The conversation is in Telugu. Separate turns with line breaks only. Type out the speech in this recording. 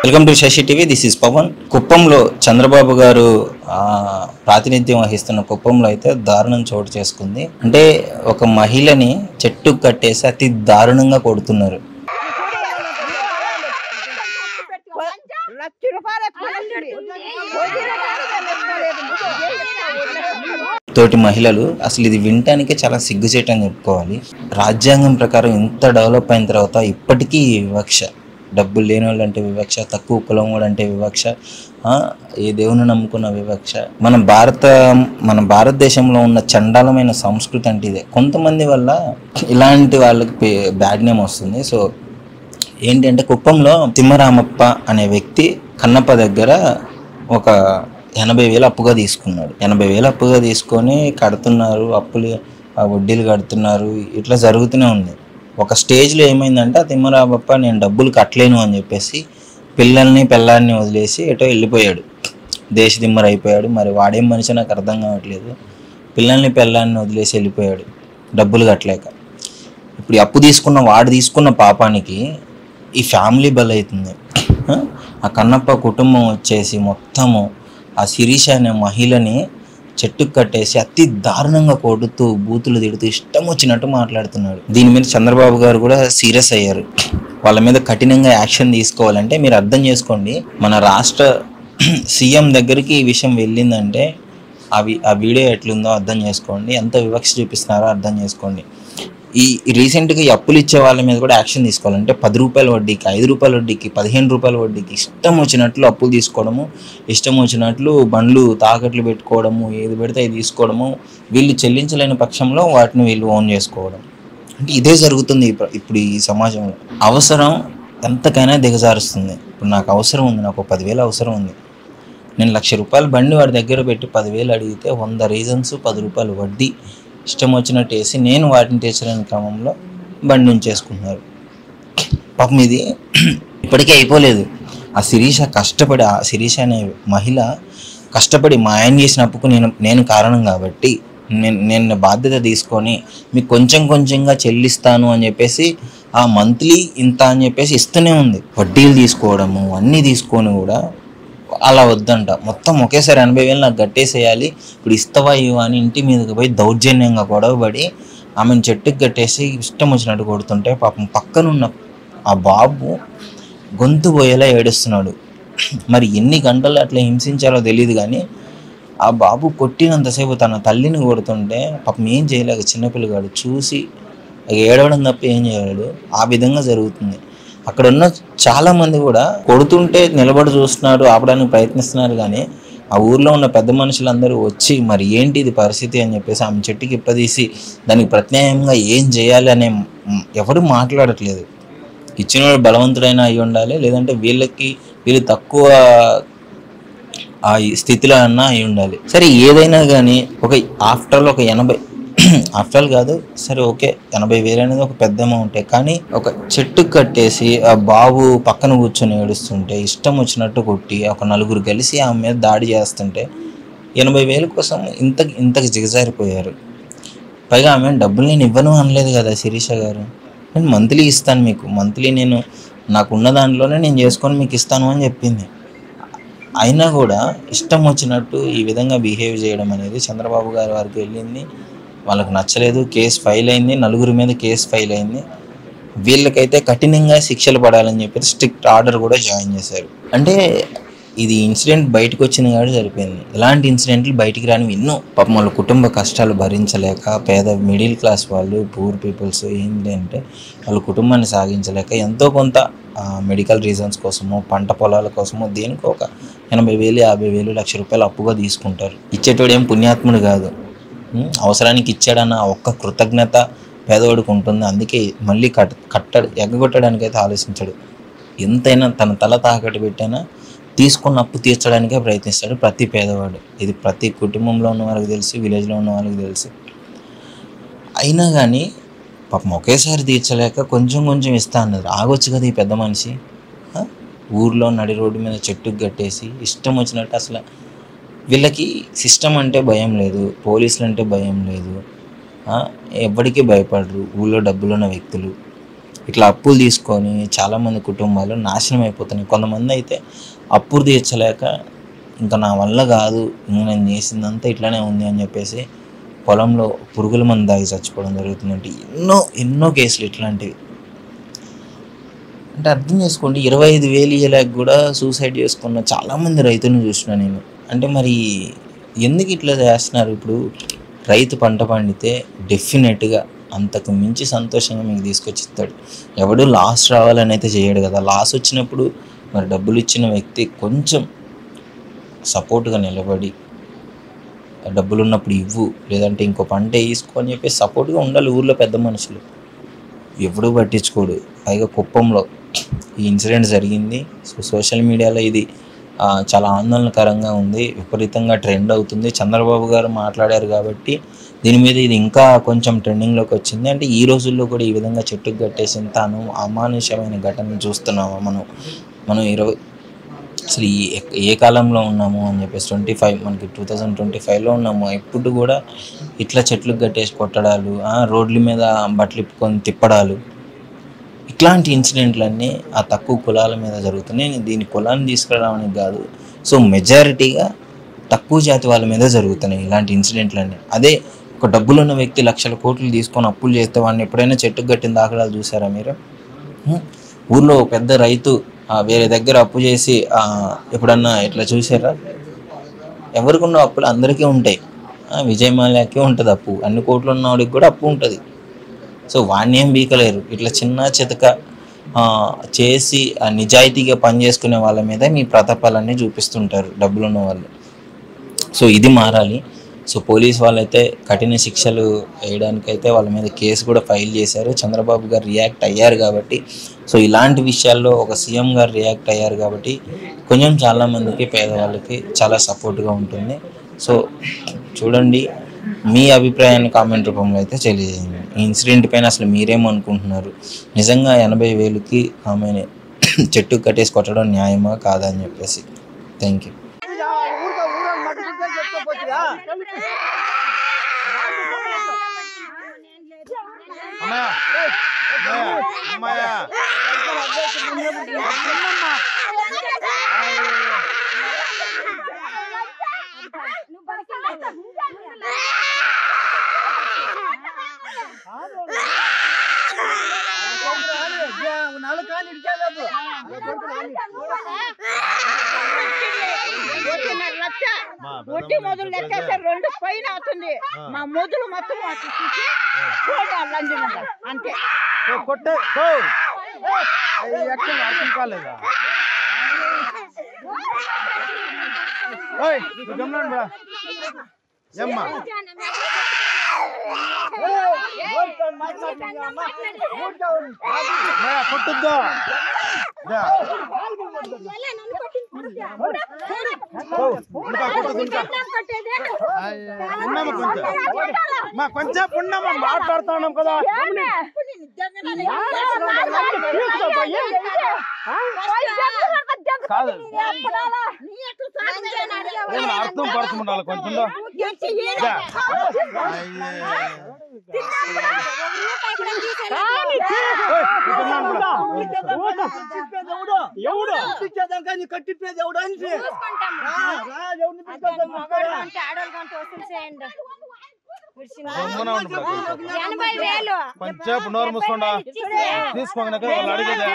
Welcome to Sashi TV. This is Pavan. కుప్పంలో చంద్రబాబు గారు ప్రాతినిధ్యం వహిస్తున్న కుప్పంలో అయితే దారుణం చోటు చేసుకుంది. అంటే ఒక మహిళని చెట్టు కట్టేసి అతి దారుణంగా కొడుతున్నారు. తోటి మహిళలు అసలు ఇది వినటానికే చాలా సిగ్గుచేటు అని చెప్పుకోవాలి. రాజ్యాంగం ప్రకారం ఇంత డెవలప్ అయిన తర్వాత ఇప్పటికీ వివక్ష, డబ్బులు లేని వాళ్ళు అంటే వివక్ష, తక్కువ కులం వాడు అంటే వివక్ష, ఏ దేవుని నమ్ముకున్న వివక్ష. మన భారతదేశంలో ఉన్న చండాలమైన సంస్కృతి అంటే ఇదే. కొంతమంది వల్ల ఇలాంటి వాళ్ళకి బ్యాడ్ నేమ్ వస్తుంది. సో ఏంటంటే కుప్పంలో తిమ్మరామప్ప అనే వ్యక్తి కన్నప్ప దగ్గర ఒక 80,000 అప్పుగా తీసుకున్నాడు. 80,000 అప్పుగా తీసుకొని కడుతున్నారు, అప్పులు వడ్డీలు కడుతున్నారు. ఇట్లా జరుగుతూనే ఉంది. ఒక స్టేజ్లో ఏమైందంటే ఆ తిమ్మరామప్ప నేను డబ్బులు కట్టలేను అని చెప్పేసి పిల్లల్ని వదిలేసి ఎటో వెళ్ళిపోయాడు. దేశదిమ్మర అయిపోయాడు. మరి వాడేం మనిషి నాకు అర్థం కావట్లేదు. పిల్లల్ని వదిలేసి వెళ్ళిపోయాడు డబ్బులు కట్టలేక. ఇప్పుడు అప్పు వాడు తీసుకున్న పాపానికి ఈ ఫ్యామిలీ బలవుతుంది. ఆ కన్నప్ప కుటుంబం వచ్చేసి మొత్తము ఆ శిరీష అనే మహిళని చెట్టుకు కట్టేసి అతి దారుణంగా కొడుతూ బూతులు తిడుతూ ఇష్టం వచ్చినట్టు మాట్లాడుతున్నాడు. దీని మీద చంద్రబాబు గారు కూడా సీరియస్ అయ్యారు. వాళ్ళ మీద కఠినంగా యాక్షన్ తీసుకోవాలంటే మీరు అర్థం చేసుకోండి, మన రాష్ట్ర సీఎం దగ్గరికి ఈ విషయం వెళ్ళిందంటే ఆ వీడియో ఎట్లుందో అర్థం చేసుకోండి. ఎంత వివక్ష చూపిస్తున్నారో అర్థం చేసుకోండి. ఈ రీసెంట్గా ఈ అప్పులు ఇచ్చే వాళ్ళ మీద కూడా యాక్షన్ తీసుకోవాలంటే 10 రూపాయల వడ్డీకి, 5 రూపాయల వడ్డీకి, 15 రూపాయల వడ్డీకి ఇష్టం వచ్చినట్లు అప్పులు తీసుకోవడము, ఇష్టం వచ్చినట్లు బండ్లు తాకట్లు పెట్టుకోవడము, ఏది పెడితే అది తీసుకోవడము, వీళ్ళు చెల్లించలేని పక్షంలో వాటిని వీళ్ళు ఓన్ చేసుకోవడం. అంటే ఇదే జరుగుతుంది ఇప్పుడు ఈ సమాజంలో. అవసరం ఎంతకైనా దిగజారుస్తుంది. ఇప్పుడు నాకు అవసరం ఉంది, నాకు 10,000 అవసరం ఉంది. నేను 1,00,000 రూపాయల బండి వాడి దగ్గర పెట్టి 10,000 అడిగితే 100 రీజన్స్, 10 రూపాయలు వడ్డీ ఇష్టం వచ్చినట్టు వేసి నేను వాటిని తీర్చలేని క్రమంలో బండి ఉంచేసుకుంటున్నారు. పాపం ఇది ఇప్పటికే అయిపోలేదు. ఆ శిరీష అనే మహిళ కష్టపడి మా ఆయన చేసిన అప్పుకు నేను కారణం కాబట్టి నేను బాధ్యత తీసుకొని మీకు కొంచెంగా చెల్లిస్తాను అని చెప్పేసి ఆ మంత్లీ ఇంత అని చెప్పేసి ఇస్తూనే ఉంది. వడ్డీలు తీసుకోవడము అన్నీ తీసుకొని కూడా అలా వద్దంట. మొత్తం ఒకేసారి 80,000 నాకు కట్టేసేయాలి, ఇప్పుడు ఇస్తావా ఇవా అని ఇంటి మీదకి పోయి దౌర్జన్యంగా గొడవపడి ఆమెను చెట్టుకు కట్టేసి ఇష్టం వచ్చినట్టు కొడుతుంటే పాపం పక్కనున్న ఆ బాబు గొంతు పోయేలా ఏడుస్తున్నాడు. మరి ఎన్ని గంటలు అట్లా హింసించారో తెలియదు కానీ ఆ బాబు కొట్టినంతసేపు తన తల్లిని కొడుతుంటే పాపం ఏం చేయలేక చిన్నపిల్లగాడు చూసి ఏడవడం తప్ప ఏం చేయలేడు. ఆ విధంగా జరుగుతుంది. అక్కడ ఉన్న చాలామంది కూడా కొడుతుంటే నిలబడి చూస్తున్నారు, ఆపడానికి ప్రయత్నిస్తున్నారు. కానీ ఆ ఊర్లో ఉన్న పెద్ద మనుషులందరూ వచ్చి మరి ఏంటి ఇది పరిస్థితి అని చెప్పేసి ఆమె చెట్టుకి ఇప్పదీసి దానికి ప్రత్యామ్నాయంగా ఏం చేయాలి అనే ఎవరు మాట్లాడట్లేదు. ఇచ్చిన వాడు బలవంతుడైనా అయి ఉండాలి, లేదంటే వీళ్ళు తక్కువ ఆ స్థితిలో అన్నా అయి ఉండాలి. సరే ఏదైనా కానీ ఆఫ్టర్ ఒక 80 కాదు సరే ఓకే 80,000 అనేది ఒక పెద్ద అమౌంటే. కానీ ఒక చెట్టు కట్టేసి ఆ బాబు పక్కన కూర్చొని ఏడుస్తుంటే ఇష్టం వచ్చినట్టు కొట్టి ఒక నలుగురు కలిసి ఆమె మీద దాడి చేస్తుంటే 80,000 కోసం ఇంతకు దిగజారిపోయారు. పైగా ఆమె డబ్బులు నేను ఇవ్వను అనలేదు కదా శిరీష గారు. నేను మంత్లీ ఇస్తాను, మీకు మంత్లీ నేను నాకున్న దాంట్లోనే నేను చేసుకొని మీకు ఇస్తాను అని చెప్పింది. అయినా కూడా ఇష్టం వచ్చినట్టు ఈ విధంగా బిహేవ్ చేయడం అనేది చంద్రబాబు గారి వారికి వెళ్ళింది. వాళ్ళకి నచ్చలేదు. కేసు ఫైల్ అయింది, 9 మీద కేసు ఫైల్ అయింది. వీళ్ళకైతే కఠినంగా శిక్షలు పడాలని చెప్పి స్ట్రిక్ట్ ఆర్డర్ కూడా జాయిన్ చేశారు. అంటే ఇది ఇన్సిడెంట్ బయటకు వచ్చింది కాబట్టి సరిపోయింది. ఇలాంటి ఇన్సిడెంట్లు బయటికి రాని ఎన్నో. పాపం వాళ్ళ కుటుంబ కష్టాలు భరించలేక పేద మిడిల్ క్లాస్ వాళ్ళు, పూర్ పీపుల్స్ ఏంటంటే వాళ్ళ కుటుంబాన్ని సాగించలేక ఎంతో కొంత మెడికల్ రీజన్స్ కోసమో పంట పొలాల కోసమో దేనికో ఒక 80,000, 50,000, 1,00,000 రూపాయలు అప్పుగా తీసుకుంటారు. ఇచ్చేటోడు ఏం పుణ్యాత్ముడు కాదు. అవసరానికి ఇచ్చాడన్న ఒక్క కృతజ్ఞత పేదవాడికి ఉంటుంది. అందుకే మళ్ళీ ఎగ్గొట్టడానికి అయితే ఆలోచించాడు. ఎంతైనా తన తల తాకట్టు పెట్టైనా తీసుకున్న అప్పు తీర్చడానికే ప్రయత్నిస్తాడు ప్రతి పేదవాడు. ఇది ప్రతి కుటుంబంలో ఉన్న వాళ్ళకి తెలుసు, విలేజ్లో ఉన్న వాళ్ళకి తెలుసు. అయినా కానీ పాపం ఒకేసారి తీర్చలేక కొంచెం కొంచెం ఇస్తా అన్నది. ఆగొచ్చు కదా ఈ పెద్ద మనిషి. ఊర్లో నడి రోడ్డు మీద చెట్టుకు కట్టేసి ఇష్టం వచ్చినట్టు. అసలు వీళ్ళకి సిస్టమ్ అంటే భయం లేదు, పోలీసులు అంటే భయం లేదు, ఎవరికి భయపడరు. ఊళ్ళో డబ్బులున్న వ్యక్తులు ఇట్లా అప్పులు తీసుకొని చాలామంది కుటుంబాలు నాశనం అయిపోతున్నాయి. కొంతమంది అయితే అప్పులు తీర్చలేక ఇంకా నా వల్ల కాదు, ఇంక నేను చేసిందంతా ఇట్లానే ఉంది అని చెప్పేసి పొలంలో పురుగుల మందు తాగి చచ్చిపోవడం జరుగుతుందంటే ఎన్నో కేసులు ఇట్లాంటివి. అంటే అర్థం చేసుకోండి, 25,000 ఇయ్యలేక కూడా సూసైడ్ చేసుకున్న చాలామంది రైతులను చూసిన నేను. అంటే మరి ఎందుకు ఇట్లా చేస్తున్నారు? ఇప్పుడు రైతు పంట పండితే డెఫినెట్గా అంతకు మించి సంతోషంగా మీకు తీసుకొచ్చి ఇస్తాడు. ఎవడు లాస్ రావాలని అయితే చేయడు కదా. లాస్ వచ్చినప్పుడు మరి డబ్బులు ఇచ్చిన వ్యక్తి కొంచెం సపోర్ట్గా నిలబడి, డబ్బులు ఉన్నప్పుడు ఇవ్వు, లేదంటే ఇంకో పంట వేసుకో అని చెప్పి సపోర్ట్గా ఉండాలి ఊర్లో పెద్ద మనుషులు. ఎవడూ పట్టించుకోడు. పైగా కుప్పంలో ఈ ఇన్సిడెంట్ జరిగింది. సోషల్ మీడియాలో ఇది చాలా ఆందోళనకరంగా ఉంది, విపరీతంగా ట్రెండ్ అవుతుంది. చంద్రబాబు గారు మాట్లాడారు కాబట్టి దీని మీద ఇది ఇంకా కొంచెం ట్రెండింగ్లోకి వచ్చింది. అంటే ఈ రోజుల్లో కూడా ఈ విధంగా చెట్టుకు కట్టేసిన తాను అమానుషమైన ఘటన చూస్తున్నాము. మనం అసలు ఏ కాలంలో ఉన్నాము అని చెప్పేసి 2025లో ఉన్నాము. ఇప్పుడు కూడా ఇట్లా చెట్లకు కట్టేసి కొట్టడాలు, రోడ్ల మీద బట్టలు ఇప్పుకొని తిప్పడాలు, ఇట్లాంటి ఇన్సిడెంట్లన్నీ ఆ తక్కువ కులాల మీద జరుగుతున్నాయి. దీని కులాన్ని తీసుకురావడానికి కాదు, సో మెజారిటీగా తక్కువ జాతి వాళ్ళ మీద జరుగుతున్నాయి ఇలాంటి ఇన్సిడెంట్లన్నీ. అదే ఒక డబ్బులున్న వ్యక్తి లక్షల కోట్లు తీసుకొని అప్పులు చేస్తే వాడిని ఎప్పుడైనా చెట్టుకు కట్టిన దాఖలాలు చూసారా మీరు? ఊర్లో పెద్ద రైతు వేరే దగ్గర అప్పు చేసి ఎప్పుడన్నా ఇట్లా చూసారా? ఎవరికి ఉన్న అప్పులు అందరికీ ఉంటాయి. విజయ్ మాల్యాకే ఉంటుంది అప్పు, అన్ని కోట్లు ఉన్నవాడికి కూడా అప్పు ఉంటుంది. సో వాడిని ఏం బీకలేరు. ఇట్లా చిన్న చితక చేసి నిజాయితీగా పనిచేసుకునే వాళ్ళ మీద మీ ప్రతాపాలన్నీ చూపిస్తుంటారు డబ్బులున్న వాళ్ళు. సో ఇది మారాలి. సో పోలీస్ వాళ్ళైతే కఠిన శిక్షలు వేయడానికైతే వాళ్ళ మీద కేసు కూడా ఫైల్ చేశారు. చంద్రబాబు గారు రియాక్ట్ అయ్యారు కాబట్టి, సో ఇలాంటి విషయాల్లో ఒక సీఎం గారు రియాక్ట్ అయ్యారు కాబట్టి కొంచెం చాలామందికి పేదవాళ్ళకి చాలా సపోర్ట్గా ఉంటుంది. సో చూడండి, మీ అభిప్రాయాన్ని కామెంట్ రూపంలో అయితే తెలియజేయండి. ఈ ఇన్సిడెంట్ పైన అసలు మీరేమనుకుంటున్నారు? నిజంగా 80,000కి ఆమె చెట్టుకు కట్టేసి కొట్టడం న్యాయమా కాదా అని చెప్పేసి. Thank you.
ఒట్టి మొదలు లెక్కేస్తే 2 పైన అవుతుంది. మా మొదలు మొత్తం అంతే కొట్టే అర్థం కాలేదా? ఏమ్మా కొట్టుద్దా కొంచెం పుణ్యమా మాట్లాడుతా ఉన్నాం కదా. కాదు అర్థం పరచుకుంటాను కొంచెం. కట్టిప్పేది ఎవడు అని కొంచెం నోరు మూసుకోండా తీసుకోండి వాళ్ళు అడిగేదే.